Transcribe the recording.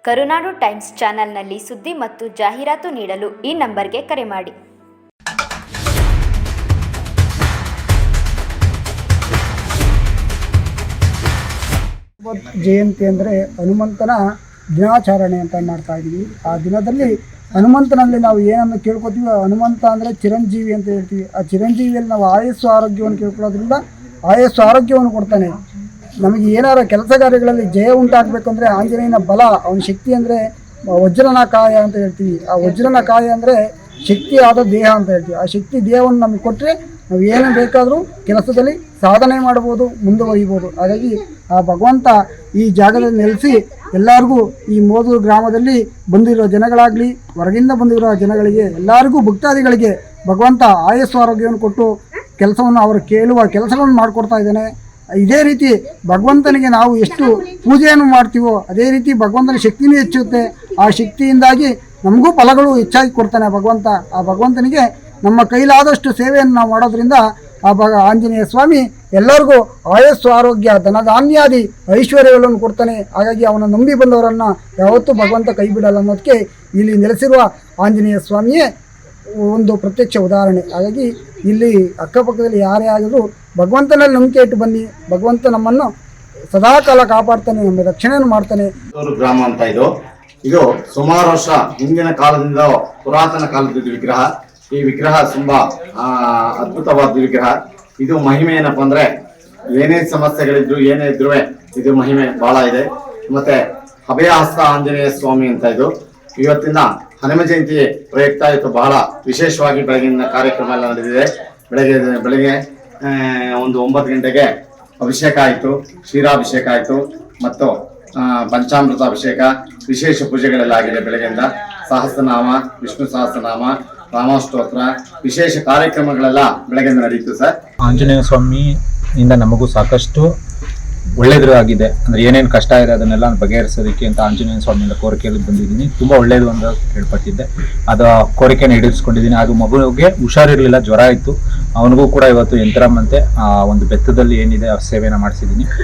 ಕರುನಾಡು times ಚಾನೆಲ್ನಲ್ಲಿ ಸುದ್ದಿ ಮತ್ತು ಜಾಹೀರಾತು ನೀಡಲು ಈ ನಂಬರ್ಗೆ ಕರೆ ಮಾಡಿ. ಜಯಂತಿ ಅಂದರೆ ಹನುಮಂತನ ದಿನಾಚರಣೆ ಅಂತ ಮಾಡ್ತಾ ಇದ್ದೀವಿ. ಆ ದಿನದಲ್ಲಿ ಹನುಮಂತನಲ್ಲಿ ನಾವು ಏನನ್ನು ಕೇಳ್ಕೊತೀವಿ, ಹನುಮಂತ ಅಂದರೆ ಚಿರಂಜೀವಿ ಅಂತ ಹೇಳ್ತೀವಿ. ಆ ಚಿರಂಜೀವಿಯಲ್ಲಿ ನಾವು ಆಯಸ್ಸು ಆರೋಗ್ಯವನ್ನು ಕೇಳ್ಕೊಳ್ಳೋದ್ರಿಂದ ಆಯಸ್ಸು ಆರೋಗ್ಯವನ್ನು ಕೊಡ್ತಾನೆ. ನಮಗೆ ಏನಾರ ಕೆಲಸ ಕಾರ್ಯಗಳಲ್ಲಿ ಜಯ ಉಂಟಾಗಬೇಕಂದ್ರೆ ಆಂಜನೇಯನ ಬಲ, ಅವನ ಶಕ್ತಿ ಅಂದರೆ ವಜ್ರನ ಕಾಯ ಅಂತ ಹೇಳ್ತೀವಿ. ಆ ವಜ್ರನ ಕಾಯ ಅಂದರೆ ಶಕ್ತಿಯಾದ ದೇಹ ಅಂತ ಹೇಳ್ತೀವಿ. ಆ ಶಕ್ತಿ ದೇಹವನ್ನು ನಮಗೆ ಕೊಟ್ಟರೆ ನಾವು ಏನು ಬೇಕಾದರೂ ಕೆಲಸದಲ್ಲಿ ಸಾಧನೆ ಮಾಡ್ಬೋದು, ಮುಂದುವರಿಬೋದು. ಹಾಗಾಗಿ ಆ ಭಗವಂತ ಈ ಜಾಗದಲ್ಲಿ ನೆಲೆಸಿ ಎಲ್ಲರಿಗೂ ಈ ಮೋದೂರು ಗ್ರಾಮದಲ್ಲಿ ಬಂದಿರೋ ಜನಗಳಾಗಲಿ, ಹೊರಗಿಂದ ಬಂದಿರೋ ಜನಗಳಿಗೆ, ಎಲ್ಲರಿಗೂ ಭಕ್ತಾದಿಗಳಿಗೆ ಭಗವಂತ ಆಯಸ್ಸು ಆರೋಗ್ಯವನ್ನು ಕೊಟ್ಟು ಕೆಲಸವನ್ನು ಅವರು ಕೇಳುವ ಕೆಲಸಗಳನ್ನು ಮಾಡಿಕೊಡ್ತಾ ಇದ್ದಾನೆ. ಇದೇ ರೀತಿ ಭಗವಂತನಿಗೆ ನಾವು ಎಷ್ಟು ಪೂಜೆಯನ್ನು ಮಾಡ್ತೀವೋ ಅದೇ ರೀತಿ ಭಗವಂತನ ಶಕ್ತಿನೂ ಹೆಚ್ಚುತ್ತೆ. ಆ ಶಕ್ತಿಯಿಂದಾಗಿ ನಮಗೂ ಫಲಗಳು ಹೆಚ್ಚಾಗಿ ಕೊಡ್ತಾನೆ ಭಗವಂತ. ಆ ಭಗವಂತನಿಗೆ ನಮ್ಮ ಕೈಲಾದಷ್ಟು ಸೇವೆಯನ್ನು ನಾವು ಮಾಡೋದ್ರಿಂದ ಆಂಜನೇಯ ಸ್ವಾಮಿ ಎಲ್ಲರಿಗೂ ಆಯಸ್ಸು ಆರೋಗ್ಯ ಧನಧಾನ್ಯಾದಿ ಐಶ್ವರ್ಯಗಳನ್ನು ಕೊಡ್ತಾನೆ. ಹಾಗಾಗಿ ಅವನ ನಂಬಿ ಬಂದವರನ್ನು ಯಾವತ್ತೂ ಭಗವಂತ ಕೈ ಬಿಡಲ್ಲ ಅನ್ನೋದಕ್ಕೆ ಇಲ್ಲಿ ನೆಲೆಸಿರುವ ಆಂಜನೇಯ ಸ್ವಾಮಿಯೇ ಒಂದು ಪ್ರತ್ಯಕ್ಷ ಉದಾಹರಣೆ. ಹಾಗಾಗಿ ಇಲ್ಲಿ ಅಕ್ಕಪಕ್ಕದಲ್ಲಿ ಯಾರೇ ಆಗಿದ್ರು ಭಗವಂತನಲ್ಲಿ ನಂಬಿಕೆ ಇಟ್ಟು ಬನ್ನಿ, ಭಗವಂತ ನಮ್ಮನ್ನು ಸದಾಕಾಲ ಕಾಪಾಡ್ತಾನೆ, ನಮ್ಮ ರಕ್ಷಣೆಯನ್ನು ಮಾಡ್ತಾನೆ. ಗ್ರಾಮ ಅಂತ ಇದು ಸುಮಾರು ವರ್ಷ ಹಿಂದಿನ ಕಾಲದಿಂದ ಪುರಾತನ ಕಾಲದ ವಿಗ್ರಹ. ಈ ವಿಗ್ರಹ ತುಂಬಾ ಅದ್ಭುತವಾದ ವಿಗ್ರಹ. ಇದು ಮಹಿಮೆ ಏನಪ್ಪಾ ಅಂದ್ರೆ ಏನೇ ಸಮಸ್ಯೆಗಳಿದ್ರು ಏನೇ ಇದ್ರು ಇದು ಮಹಿಮೆ ಬಹಳ ಇದೆ. ಮತ್ತೆ ಅಭಯಹಸ್ತ ಆಂಜನೇಯ ಸ್ವಾಮಿ ಅಂತ ಇದು ಇವತ್ತಿನ ಹನುಮ ಜಯಂತಿ ಪ್ರಯುಕ್ತ ಇವತ್ತು ಬಹಳ ವಿಶೇಷವಾಗಿ ಬೆಳಗಿನ ಕಾರ್ಯಕ್ರಮ ಎಲ್ಲ ನಡೆದಿದೆ. ಬೆಳಗ್ಗೆ ಒಂದು 9 ಗಂಟೆಗೆ ಅಭಿಷೇಕ ಆಯಿತು, ಕ್ಷೀರಾಭಿಷೇಕ ಆಯಿತು ಮತ್ತು ಪಂಚಾಮೃತ ಅಭಿಷೇಕ, ವಿಶೇಷ ಪೂಜೆಗಳೆಲ್ಲ ಆಗಿದೆ. ಬೆಳಗ್ಗೆಯಿಂದ ಸಹಸ್ರನಾಮ, ವಿಷ್ಣು ಸಹಸ್ರನಾಮ, ರಾಮಸ್ತೋತ್ರ, ವಿಶೇಷ ಕಾರ್ಯಕ್ರಮಗಳೆಲ್ಲ ಬೆಳಗ್ಗೆಯಿಂದ ನಡೀತು ಸರ್. ಆಂಜನೇಯ ಸ್ವಾಮಿಯಿಂದ ನಮಗೂ ಸಾಕಷ್ಟು ಒಳ್ಳೇದು ಆಗಿದೆ. ಅಂದ್ರೆ ಏನೇನು ಕಷ್ಟ ಇದೆ ಅದನ್ನೆಲ್ಲ ಬಗೆಹರಿಸೋದಕ್ಕೆ ಅಂತ ಆಂಜನೇಯ ಸ್ವಾಮಿಯಿಂದ ಕೋರಿಕೆಯಲ್ಲಿ ಬಂದಿದ್ದೀನಿ. ತುಂಬಾ ಒಳ್ಳೇದು ಅಂತ ಹೇಳ್ಪಟ್ಟಿದ್ದೆ, ಅದು ಕೋರಿಕೆನ ಈಡೇರಿಸ್ಕೊಂಡಿದ್ದೀನಿ. ಅದು ಮಗುವಿಗೆ ಹುಷಾರಿರ್ಲಿಲ್ಲ, ಜ್ವರ ಇತ್ತು. ಅವನಿಗೂ ಕೂಡ ಇವತ್ತು ಯಂತ್ರಮಂತೆ ಒಂದು ಬೆತ್ತದಲ್ಲಿ ಏನಿದೆ ಆ ಸೇವೆನ ಮಾಡಿಸಿದ್ದೀನಿ.